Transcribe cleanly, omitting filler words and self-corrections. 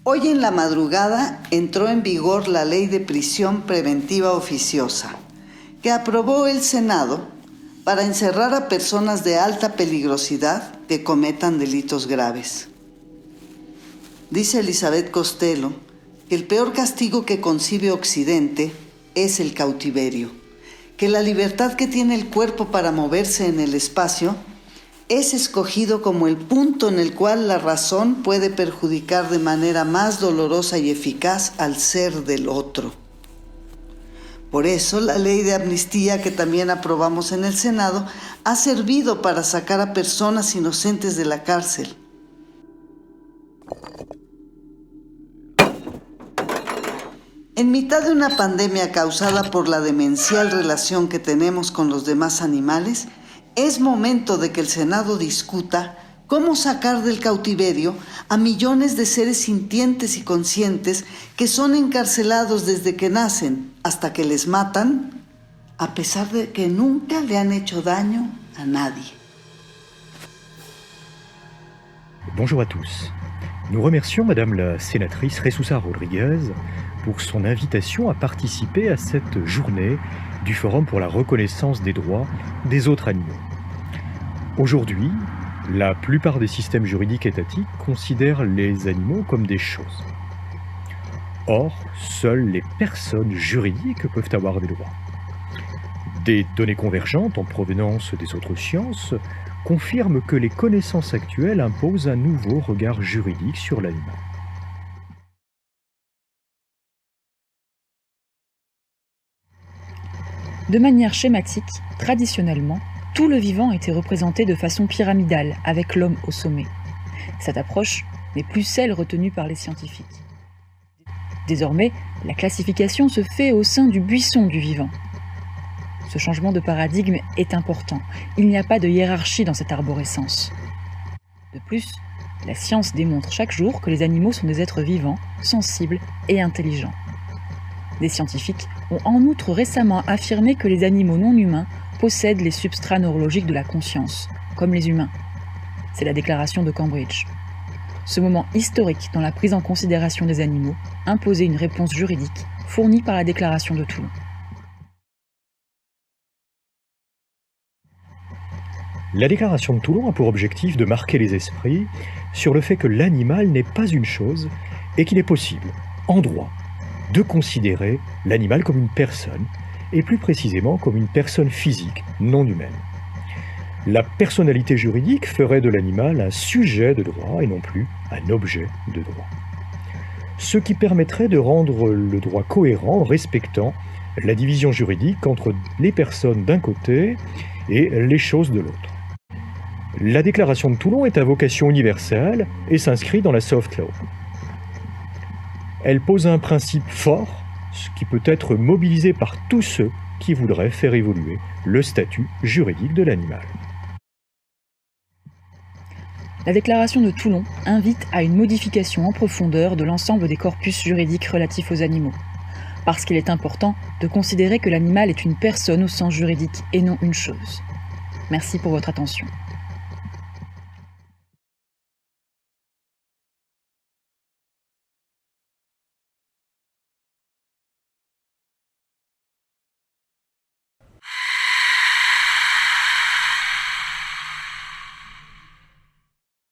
Hoy en la madrugada entró en vigor la Ley de Prisión Preventiva Oficiosa, que aprobó el Senado para encerrar a personas de alta peligrosidad que cometan delitos graves. Dice Elizabeth Costello que el peor castigo que concibe Occidente es el cautiverio, que la libertad que tiene el cuerpo para moverse en el espacio es escogido como el punto en el cual la razón puede perjudicar de manera más dolorosa y eficaz al ser del otro. Por eso, la ley de amnistía que también aprobamos en el Senado ha servido para sacar a personas inocentes de la cárcel. En mitad de una pandemia causada por la demencial relación que tenemos con los demás animales, es momento de que el Senado discuta cómo sacar del cautiverio a millones de seres sintientes y conscientes que son encarcelados desde que nacen hasta que les matan, a pesar de que nunca le han hecho daño a nadie. Bonjour à tous. Nous remercions Madame la sénatrice Jesúsa Rodríguez pour son invitation à participer à cette journée du Forum pour la reconnaissance des droits des autres animaux. Aujourd'hui, la plupart des systèmes juridiques étatiques considèrent les animaux comme des choses. Or, seules les personnes juridiques peuvent avoir des droits. Des données convergentes en provenance des autres sciences confirment que les connaissances actuelles imposent un nouveau regard juridique sur l'animal. De manière schématique, traditionnellement, tout le vivant était représenté de façon pyramidale, avec l'homme au sommet. Cette approche n'est plus celle retenue par les scientifiques. Désormais, la classification se fait au sein du buisson du vivant. Ce changement de paradigme est important. Il n'y a pas de hiérarchie dans cette arborescence. De plus, la science démontre chaque jour que les animaux sont des êtres vivants, sensibles et intelligents. Des scientifiques ont en outre récemment affirmé que les animaux non humains possèdent les substrats neurologiques de la conscience, comme les humains. C'est la déclaration de Cambridge. Ce moment historique dans la prise en considération des animaux imposait une réponse juridique fournie par la déclaration de Toulon. La déclaration de Toulon a pour objectif de marquer les esprits sur le fait que l'animal n'est pas une chose et qu'il est possible, en droit, de considérer l'animal comme une personne, et plus précisément comme une personne physique, non humaine. La personnalité juridique ferait de l'animal un sujet de droit et non plus un objet de droit. Ce qui permettrait de rendre le droit cohérent en respectant la division juridique entre les personnes d'un côté et les choses de l'autre. La déclaration de Toulon est à vocation universelle et s'inscrit dans la soft law. Elle pose un principe fort, qui peut être mobilisé par tous ceux qui voudraient faire évoluer le statut juridique de l'animal. La déclaration de Toulon invite à une modification en profondeur de l'ensemble des corpus juridiques relatifs aux animaux, parce qu'il est important de considérer que l'animal est une personne au sens juridique et non une chose. Merci pour votre attention.